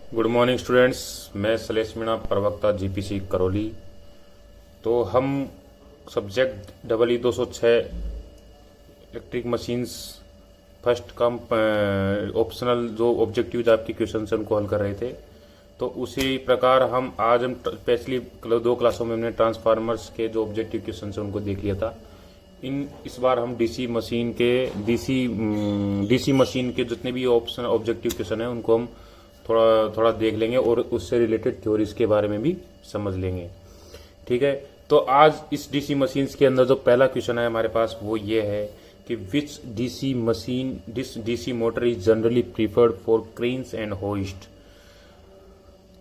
Good morning students. मैं सलेश मीणा, प्रवक्ता GPC Karauli. तो हम subject double 206 electric machines first come optional जो ऑब्जेक्टिव आपके क्वेश्चन से उनको हल कर रहे थे। तो उसी प्रकार हम स्पेशली 2 क्लासों में हमने ट्रांसफार्मर्स के जो ऑब्जेक्टिव क्वेश्चन है उनको देख लिया था। इस बार हम डीसी मशीन के जितने भी ऑप्शन ऑब्जेक्टिव क्वेश्चन है उनको हम थोड़ा देख लेंगे और उससे रिलेटेड थ्योरीज के बारे में भी समझ लेंगे। ठीक है, तो आज इस डीसी मशीन्स के अंदर जो पहला क्वेश्चन है हमारे पास वो ये है कि which DC motor is generally preferred for cranes and hoist.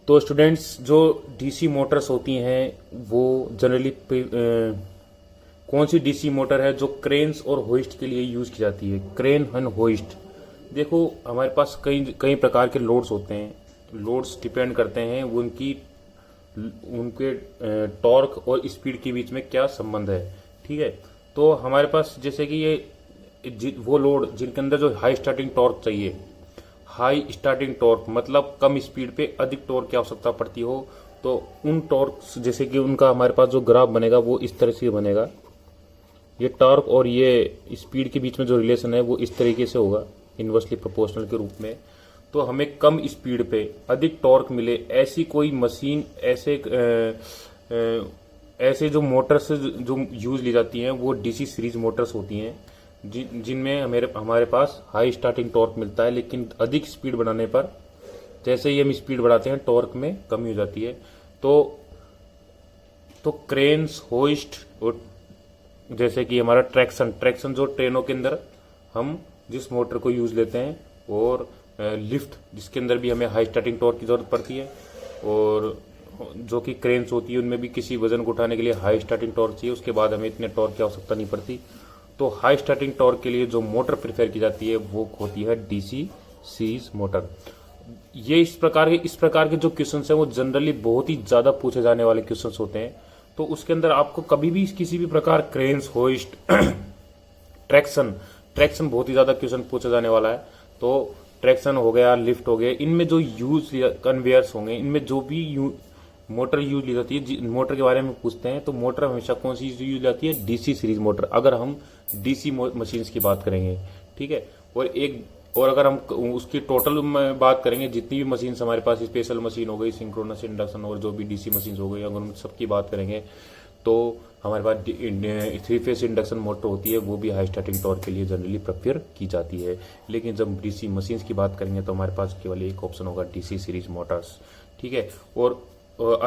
तो स्टूडेंट्स, जो डीसी मोटर्स होती हैं वो जनरली कौन सी डीसी मोटर है जो क्रेन्स और होइस्ट के लिए यूज की जाती है? Crane and hoist. देखो, हमारे पास कई प्रकार के लोड्स होते हैं। लोड्स डिपेंड करते हैं उनके टॉर्क और स्पीड के बीच में क्या संबंध है। ठीक है, तो हमारे पास जैसे कि ये वो लोड जिनके अंदर जो हाई स्टार्टिंग टॉर्क चाहिए, हाई स्टार्टिंग टॉर्क मतलब कम स्पीड पे अधिक टॉर्क की आवश्यकता पड़ती हो, तो उन टॉर्क जैसे कि उनका हमारे पास जो ग्राफ बनेगा वो इस तरह से बनेगा। ये टॉर्क और ये स्पीड के बीच में जो रिलेशन है वो इस तरीके से होगा, इनवर्सली प्रोपोर्शनल के रूप में। तो हमें कम स्पीड पे अधिक टॉर्क मिले ऐसी कोई मशीन, ऐसे जो मोटर्स जो यूज ली जाती हैं वो डीसी सीरीज मोटर्स होती हैं, जिनमें हमारे पास हाई स्टार्टिंग टॉर्क मिलता है, लेकिन अधिक स्पीड बढ़ाने पर जैसे ही हम स्पीड बढ़ाते हैं टॉर्क में कमी हो जाती है। तो क्रेन्स, होइस्ट और जैसे कि हमारा ट्रैक्शन जो ट्रेनों के अंदर हम जिस मोटर को यूज लेते हैं, और लिफ्ट जिसके अंदर भी हमें हाई स्टार्टिंग टॉर्क की जरूरत पड़ती है, और जो कि क्रेन्स होती है उनमें भी किसी वजन को उठाने के लिए हाई स्टार्टिंग टॉर्क चाहिए, उसके बाद हमें इतने टॉर्क की आवश्यकता नहीं पड़ती। तो हाई स्टार्टिंग टॉर्क के लिए जो मोटर प्रेफर की जाती है वो होती है डीसी सीरीज मोटर। ये इस प्रकार के जो क्वेश्चन है वो जनरली बहुत ही ज्यादा पूछे जाने वाले क्वेश्चन होते हैं। तो उसके अंदर आपको कभी भी किसी भी प्रकार क्रेन्स, होइस्ट, ट्रैक्शन बहुत ही ज्यादा क्वेश्चन पूछा जाने वाला है। तो ट्रैक्शन हो गया, लिफ्ट हो गया, इनमें जो यूज कन्वेयर्स होंगे, इनमें जो भी मोटर यूज ली जाती है, मोटर के बारे में पूछते हैं तो मोटर हमेशा कौन सी यूज जाती है? डीसी सीरीज मोटर, अगर हम डीसी मशीन्स की बात करेंगे। ठीक है, और अगर हम उसकी टोटल में बात करेंगे, जितनी भी मशीन्स हमारे पास, स्पेशल मशीन हो गई, सिंक्रोनस, इंडक्शन और जो भी डीसी मशीन्स हो गई, अगर उन सबकी बात करेंगे तो हमारे पास 3 फेज इंडक्शन मोटर होती है, वो भी हाई स्टार्टिंग टॉर्क के लिए जनरली प्रेफर की जाती है। लेकिन जब डीसी मशीन्स की बात करेंगे तो हमारे पास केवल एक ऑप्शन होगा, डीसी सीरीज मोटर्स। ठीक है, और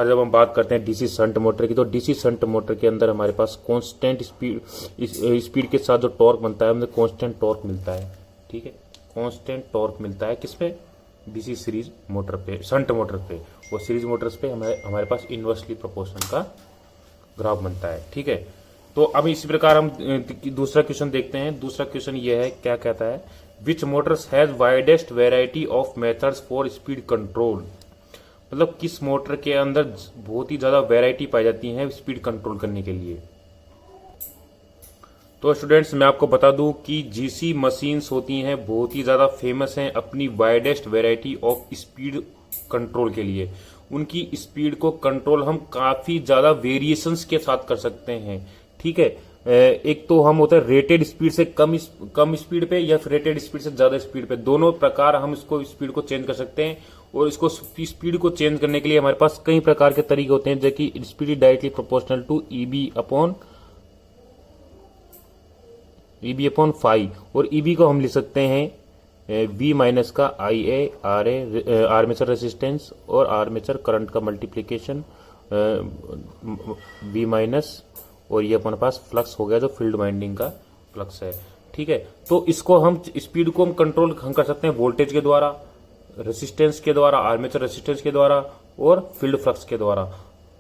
जब हम बात करते हैं डीसी शंट मोटर की, तो डीसी शंट मोटर के अंदर हमारे पास कांस्टेंट स्पीड के साथ जो टॉर्क बनता है, हमें कांस्टेंट टॉर्क मिलता है। ठीक है, कांस्टेंट टॉर्क मिलता है किस पे? डीसी सीरीज मोटर पे, शंट मोटर पे। और सीरीज मोटर्स पे हमारे पास इनवर्सली प्रोपोर्शनल का ग्राफ बनता है। ठीक है, तो अब इसी प्रकार हम दूसरा क्वेश्चन देखते हैं। दूसरा क्वेश्चन ये है, क्या कहता है? Which motors has widest variety of methods for speed control. मतलब किस मोटर के अंदर बहुत ही ज्यादा वेराइटी पाई जाती है स्पीड कंट्रोल करने के लिए। तो स्टूडेंट्स, मैं आपको बता दूं कि डीसी मशीन्स होती हैं बहुत ही ज्यादा फेमस हैं अपनी widest variety of speed control के लिए। उनकी स्पीड को कंट्रोल हम काफी ज्यादा वेरिएशंस के साथ कर सकते हैं। ठीक है, एक तो हम होता है रेटेड स्पीड से कम स्पीड पे, या फिर रेटेड स्पीड से ज्यादा स्पीड पे, दोनों प्रकार हम इसको स्पीड को चेंज कर सकते हैं। और इसको स्पीड को चेंज करने के लिए हमारे पास कई प्रकार के तरीके होते हैं, जैसे कि speed directly proportional to Eb upon phi, और ईबी को हम लिख सकते हैं वी माइनस का I a R a armature resistance और आर्मेचर करंट का मल्टीप्लीकेशन वी माइनस, और ये अपने पास फ्लक्स हो गया जो फील्ड वाइंडिंग का फ्लक्स है। ठीक है, तो इसको हम स्पीड को हम कंट्रोल कर सकते हैं वोल्टेज के द्वारा, रेसिस्टेंस के द्वारा, आर्मेचर रेसिस्टेंस के द्वारा और फील्ड फ्लक्स के द्वारा।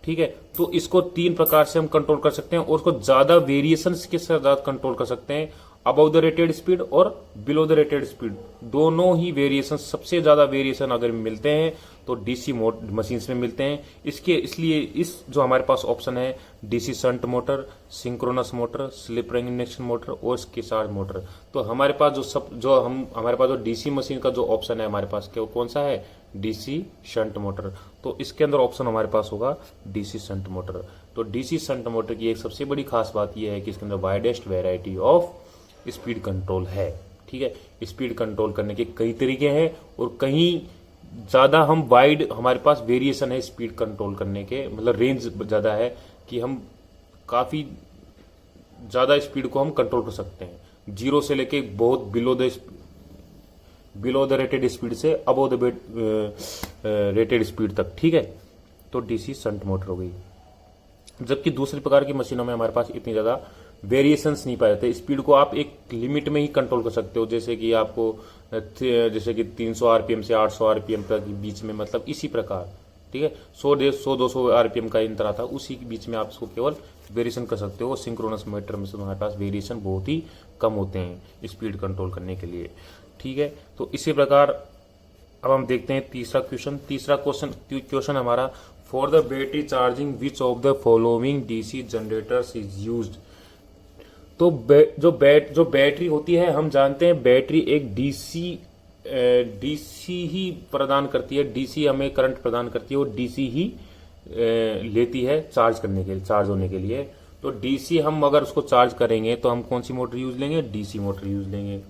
ठीक है, तो इसको 3 प्रकार से हम कंट्रोल कर सकते हैं, और उसको ज्यादा वेरिएशंस के साथ कंट्रोल कर सकते हैं। अबव द रेटेड स्पीड और बिलो द रेटेड स्पीड, दोनों ही वेरिएशन, सबसे ज्यादा वेरिएशन अगर मिलते हैं तो डीसी मशीन्स में मिलते हैं। इसलिए इस जो हमारे पास ऑप्शन है DC shunt motor, synchronous motor, slip ring induction motor और किसार्ज मोटर, तो हमारे पास हमारे पास जो डीसी मशीन का जो ऑप्शन है हमारे पास कौन सा है, डीसी शंट मोटर। तो इसके अंदर ऑप्शन हमारे पास होगा डीसी शंट मोटर। तो डीसी शंट मोटर की एक सबसे बड़ी खास बात यह है कि इसके अंदर widest variety of speed control है। ठीक है, स्पीड कंट्रोल करने के कई तरीके हैं और कहीं ज्यादा हम वाइड हमारे पास वेरिएशन है स्पीड कंट्रोल करने के, मतलब रेंज ज्यादा है कि हम काफी ज्यादा स्पीड को हम कंट्रोल कर सकते हैं, जीरो से लेके बहुत बिलो द रेटेड स्पीड से अबव द रेटेड स्पीड तक। ठीक है, तो डीसी शंट मोटर हो गई। जबकि दूसरी प्रकार की मशीनों में हमारे पास इतनी ज्यादा वेरिएशंस नहीं पाए जाते, स्पीड को आप एक लिमिट में ही कंट्रोल कर सकते हो, जैसे कि आपको जैसे कि 300 आरपीएम से 800 आरपीएम तक बीच में, मतलब इसी प्रकार। ठीक है, 100-200 आरपीएम का इंतर आता है, उसी के बीच में आप इसको केवल वेरिएशन कर सकते हो। सिंक्रोनस मोटर में से हमारे पास वेरिएशन बहुत ही कम होते हैं स्पीड कंट्रोल करने के लिए। ठीक है, तो इसी प्रकार अब हम देखते हैं तीसरा क्वेश्चन हमारा, for the battery charging which of the following DC generators is used. तो जो बैटरी होती है, हम जानते हैं बैटरी एक डीसी ही प्रदान करती है, डीसी हमें करंट प्रदान करती है और डीसी ही लेती है चार्ज होने के लिए। तो डीसी हम अगर उसको चार्ज करेंगे तो हम कौन सी मोटर यूज लेंगे, डीसी मोटर यूज लेंगे।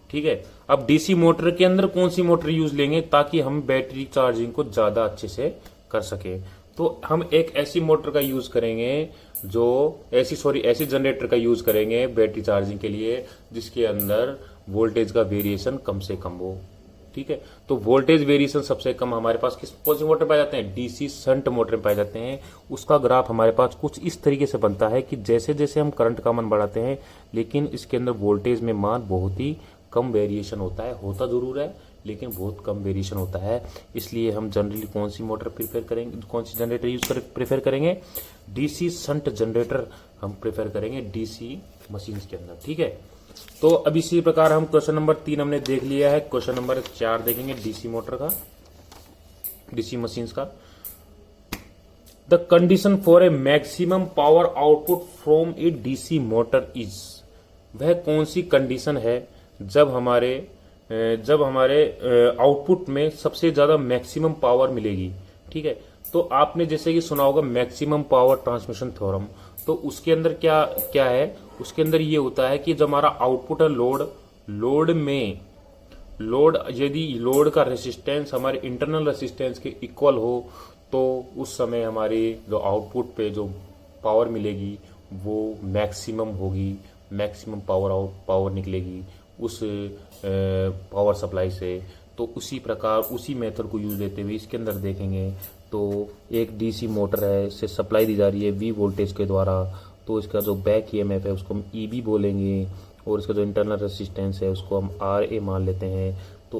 ठीक है, अब डीसी मोटर के अंदर कौन सी मोटर यूज लेंगे ताकि हम बैटरी चार्जिंग को ज्यादा अच्छे से कर सके, तो हम एक ऐसी मोटर का यूज करेंगे ऐसी जनरेटर का यूज करेंगे बैटरी चार्जिंग के लिए जिसके अंदर वोल्टेज का वेरिएशन कम से कम हो। ठीक है, तो वोल्टेज वेरिएशन सबसे कम हमारे पास कौन सी मोटर पाए जाते हैं, डीसी शंट मोटर में पाए जाते हैं। उसका ग्राफ हमारे पास कुछ इस तरीके से बनता है कि जैसे जैसे हम करंट का मान बढ़ाते हैं लेकिन इसके अंदर वोल्टेज में मान बहुत ही कम वेरिएशन होता है, होता जरूर है लेकिन बहुत कम वेरिएशन होता है। इसलिए हम जनरली कौन सी मोटर प्रेफर करेंगे, कौन सी जनरेटर प्रेफर करेंगे, डीसी शंट जनरेटर हम प्रेफर करेंगे डीसी मशीन के अंदर। ठीक है, तो अब इसी प्रकार हम क्वेश्चन नंबर 3 हमने देख लिया है। क्वेश्चन नंबर 4 देखेंगे डीसी मोटर का, डीसी मशीन का। The condition for a maximum power output from A DC motor is, वह कौन सी कंडीशन है जब हमारे आउटपुट में सबसे ज्यादा मैक्सिमम पावर मिलेगी। ठीक है, तो आपने जैसे कि सुना होगा मैक्सिमम पावर ट्रांसमिशन थ्योरम, तो उसके अंदर क्या है, उसके अंदर ये होता है कि जब हमारा आउटपुट है यदि लोड का रेसिस्टेंस हमारे इंटरनल रेसिस्टेंस के इक्वल हो तो उस समय हमारी जो आउटपुट पे जो पावर मिलेगी वो मैक्सिमम होगी, मैक्सिमम पावर निकलेगी उस पावर सप्लाई से। तो उसी प्रकार उसी मेथड को यूज लेते हुए इसके अंदर देखेंगे तो एक डीसी मोटर है, इससे सप्लाई दी जा रही है वी वोल्टेज के द्वारा, तो इसका जो बैक ईएमएफ है उसको हम ईबी बोलेंगे और इसका जो इंटरनल रेसिस्टेंस है उसको हम आरए मान लेते हैं। तो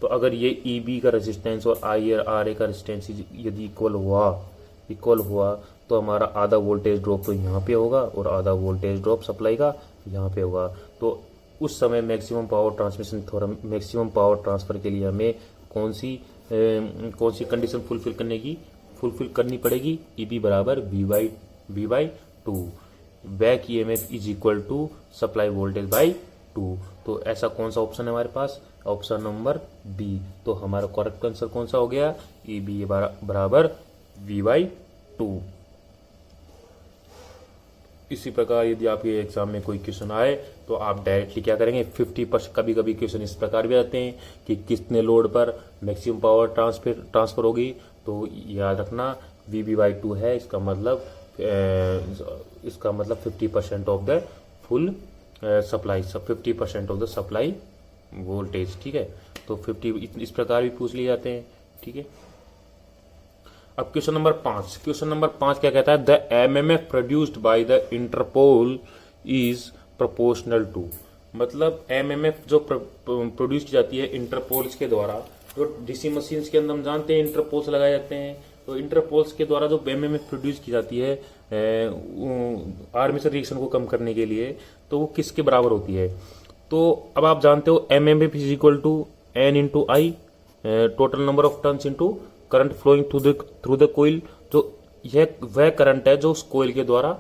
अगर ये ईबी का रेसिस्टेंस और आरए का रेसिस्टेंस यदि इक्वल हुआ तो हमारा आधा वोल्टेज ड्रॉप तो यहाँ पे होगा और आधा वोल्टेज ड्रॉप सप्लाई का यहाँ पे होगा। तो उस समय maximum power transmission theorem, maximum power transfer के लिए हमें कौन सी कंडीशन फुलफिल करनी पड़ेगी, ईबी बराबर V by two, back EMF is equal to supply voltage by 2। तो ऐसा कौन सा ऑप्शन है हमारे पास, ऑप्शन नंबर बी। तो हमारा करेक्ट आंसर कौन सा हो गया, ईबी बराबर वी बाई 2। इसी प्रकार यदि आपके एग्जाम में कोई क्वेश्चन आए तो आप डायरेक्टली क्या करेंगे, 50%, कभी कभी क्वेश्चन इस प्रकार भी आते हैं कि कितने लोड पर मैक्सिमम पावर ट्रांसफर होगी, तो याद रखना वीबी बाई 2 है, इसका मतलब 50% of the full supply, 50% of the supply voltage. ठीक है, तो 50 इस प्रकार भी पूछ लिए जाते हैं। ठीक है, अब क्वेश्चन नंबर 5 क्या कहता है, the MMF produced by the interpole is proportional to, मतलब एमएमएफ जो प्रोड्यूस की जाती है इंटरपोल्स के द्वारा, जो डीसी मशीन्स के अंदर हम जानते हैं इंटरपोल्स लगाए जाते हैं, तो इंटरपोल्स के द्वारा जो एमएमएफ प्रोड्यूस की जाती है आर्मेचर रिएक्शन को कम करने के लिए, तो वो किसके बराबर होती है? तो अब आप जानते हो MMF is equal to N into I, total number of turns into current flowing through the coil. तो यह वह करंट है जो उस कोइल के द्वारा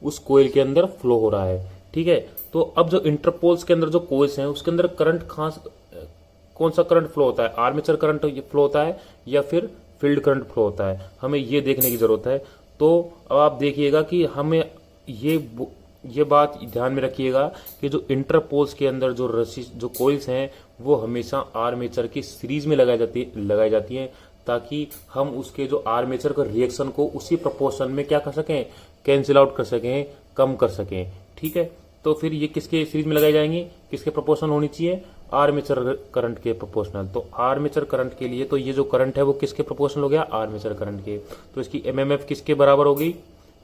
उस कोइल के अंदर फ्लो हो रहा है, ठीक है। तो अब जो इंटरपोल्स के अंदर जो कोइल्स हैं उसके अंदर करंट कौन सा करंट फ्लो होता है? आर्मेचर करंट फ्लो होता है या फिर फील्ड करंट फ्लो होता है? हमें ये देखने की जरूरत है। तो अब आप देखिएगा कि हमें ये बात ध्यान में रखिएगा कि जो इंटरपोल्स के अंदर जो कोइल्स हैं वो हमेशा आर्मेचर की सीरीज में लगाई जाती है ताकि हम उसके जो आर्मेचर का रिएक्शन को उसी प्रोपोर्शन में क्या कर सकें, कैंसिल आउट कर सकें, कम कर सकें, ठीक है। तो फिर ये किसके सीरीज में लगाई जाएंगी, किसके प्रोपोर्शनल होनी चाहिए? आर्मेचर करंट के प्रोपोर्शनल। तो आर्मेचर करंट के लिए तो ये जो करंट है वो किसके प्रोपोर्शनल हो गया? आर्मेचर करंट के। तो इसकी एमएमएफ किसके बराबर हो गई,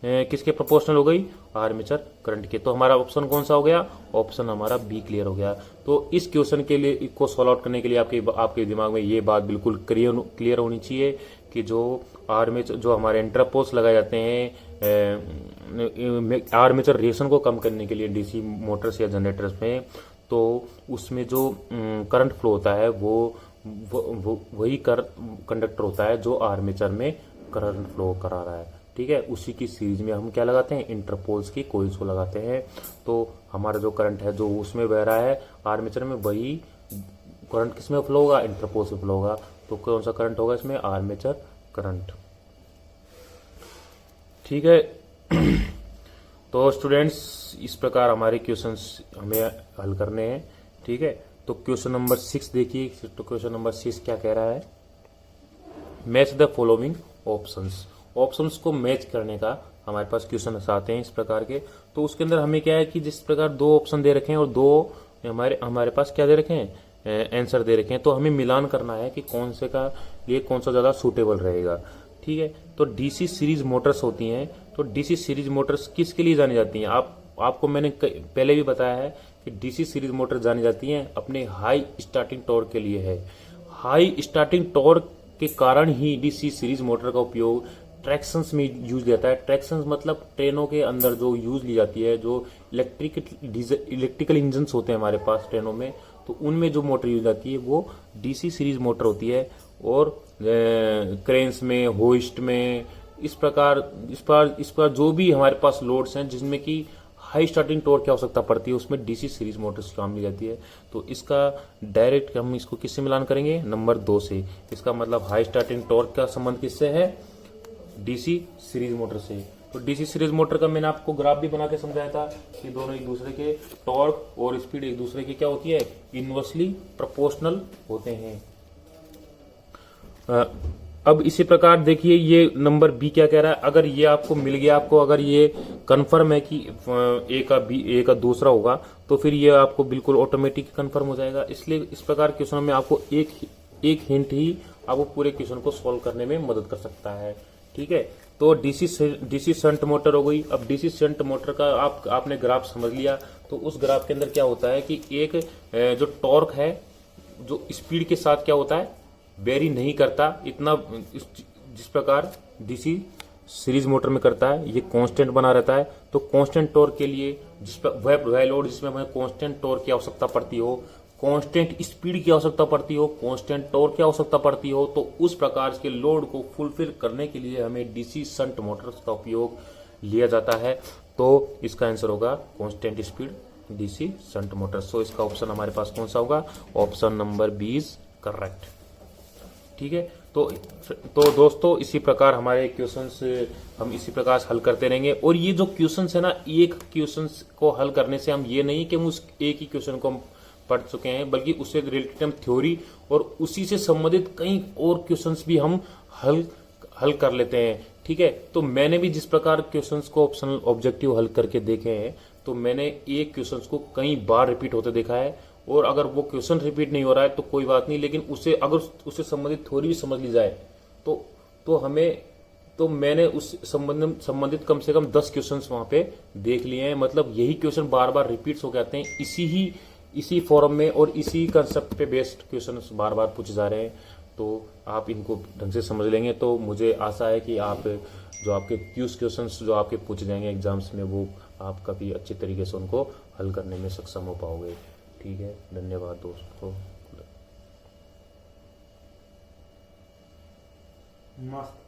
किसके प्रोपोर्शनल हो गई? आर्मेचर करंट के। तो हमारा ऑप्शन कौन सा हो गया? ऑप्शन हमारा बी क्लियर हो गया। तो इस क्वेश्चन के लिए इसको सॉल्व आउट करने के लिए आपके दिमाग में ये बात बिल्कुल क्लियर होनी चाहिए कि जो आर्मेचर जो हमारे इंटरपोल्स लगाए जाते हैं आर्मेचर रिएक्शन को कम करने के लिए डीसी मोटर्स या जनरेटर्स में, तो उसमें जो करंट फ्लो होता है वो वही कंडक्टर होता है जो आर्मेचर में करंट फ्लो करा रहा है, ठीक है। उसी की सीरीज में हम क्या लगाते हैं? इंटरपोल्स की कोइल्स को लगाते हैं। तो हमारा जो करंट है जो उसमें बह रहा है आर्मेचर में, वही करंट किसमें फ्लो होगा? इंटरपोल्स में फ्लो होगा। तो कौन सा करंट होगा इसमें? आर्मेचर करंट, ठीक है। तो स्टूडेंट्स इस प्रकार हमारे क्वेश्चंस हमें हल करने हैं, ठीक है। तो क्वेश्चन नंबर 6 देखिए। तो क्वेश्चन नंबर 6 क्या कह रहा है? मैच द फॉलोइंग ऑप्शंस को मैच करने का हमारे पास क्वेश्चन आते हैं इस प्रकार के। तो उसके अंदर हमें क्या है कि जिस प्रकार दो ऑप्शन दे रखे हैं और दो हमारे पास क्या दे रखे हैं? आंसर दे रखे हैं। तो हमें मिलान करना है कि कौन से का लिए कौन सा ज्यादा सूटेबल रहेगा, ठीक है। तो डीसी सीरीज मोटर्स होती हैं। तो डीसी सीरीज मोटर्स किसके लिए जानी जाती हैं? आपको मैंने पहले भी बताया है कि डीसी सीरीज मोटर जानी जाती हैं अपने हाई स्टार्टिंग टॉर्क के लिए है। हाई स्टार्टिंग टॉर्क के कारण ही डीसी सीरीज मोटर का उपयोग ट्रैक्शंस में यूज लिया जाता है। ट्रैक्शंस मतलब ट्रेनों के अंदर जो यूज ली जाती है, जो इलेक्ट्रिकल इंजन होते हैं हमारे पास ट्रेनों में, तो उनमें जो मोटर यूज आती है वो डीसी सीरीज मोटर होती है। और क्रेन्स में, होइस्ट में, इस प्रकार जो भी हमारे पास लोड्स हैं जिसमें कि हाई स्टार्टिंग टॉर्क की आवश्यकता पड़ती है, उसमें डीसी सीरीज मोटर्स काम ली जाती है। तो इसका डायरेक्ट हम इसको किससे मिलान करेंगे? नंबर 2 से। इसका मतलब हाई स्टार्टिंग टॉर्क का संबंध किससे है? डीसी सीरीज मोटर से। तो डीसी सीरीज मोटर का मैंने आपको ग्राफ भी बना के समझाया था कि दोनों एक दूसरे के टॉर्क और स्पीड एक दूसरे की क्या होती है? इनवर्सली प्रोपोर्शनल होते हैं। अब इसी प्रकार देखिए ये नंबर बी क्या कह रहा है। अगर ये आपको मिल गया, आपको अगर ये कंफर्म है कि ए का दूसरा होगा, तो फिर ये आपको बिल्कुल ऑटोमेटिक कंफर्म हो जाएगा। इसलिए इस प्रकार क्वेश्चन में आपको एक हिंट ही आपको पूरे क्वेश्चन को सॉल्व करने में मदद कर सकता है, ठीक है। तो डीसी शंट मोटर हो गई। अब डीसी शंट मोटर का आपने ग्राफ समझ लिया। तो उस ग्राफ के अंदर क्या होता है कि एक जो टॉर्क है जो स्पीड के साथ क्या होता है? वेरी नहीं करता इतना, जिस प्रकार डीसी सीरीज मोटर में करता है, ये कांस्टेंट बना रहता है। तो कांस्टेंट टॉर्क के लिए वह लोड जिसमें हमें कांस्टेंट टॉर्क की आवश्यकता पड़ती हो, कांस्टेंट स्पीड की आवश्यकता पड़ती हो, कांस्टेंट टॉर्क की आवश्यकता पड़ती हो, तो उस प्रकार के लोड को फुलफिल करने के लिए हमें डीसी शंट मोटर्स का उपयोग लिया जाता है। तो इसका आंसर होगा constant speed DC shunt motors. तो इसका ऑप्शन हमारे पास कौन सा होगा? Option number B is correct, ठीक है। तो दोस्तों इसी प्रकार हमारे क्वेश्चंस हम इसी प्रकार हल करते रहेंगे। और ये जो क्वेश्चंस है ना, एक क्वेश्चंस को हल करने से हम ये नहीं कि हम उस एक ही क्वेश्चन को हम पढ़ चुके हैं, बल्कि उससे रिलेटेड हम थ्योरी और उसी से संबंधित कई और क्वेश्चंस भी हम हल कर लेते हैं, ठीक है। तो मैंने भी जिस प्रकार क्वेश्चंस को ऑप्शनल ऑब्जेक्टिव हल करके देखे हैं, तो मैंने एक क्वेश्चंस को कई बार रिपीट होते देखा है। और अगर वो क्वेश्चन रिपीट नहीं हो रहा है तो कोई बात नहीं, लेकिन अगर उससे संबंधित थ्योरी भी समझ ली जाए तो मैंने उस संबंधित कम से कम 10 क्वेश्चंस वहां पे देख लिए हैं। मतलब यही क्वेश्चन बार बार रिपीट्स हो जाते हैं, इसी फॉर्म में और इसी कंसेप्ट पे बेस्ड क्वेश्चन बार बार पूछे जा रहे हैं। तो आप इनको ढंग से समझ लेंगे तो मुझे आशा है कि आप जो आपके क्वेश्चंस जो आपके पूछे जाएंगे एग्जाम्स में वो आप काफ़ी अच्छे तरीके से उनको हल करने में सक्षम हो पाओगे। ठीक है, धन्यवाद दोस्तों। मस्त।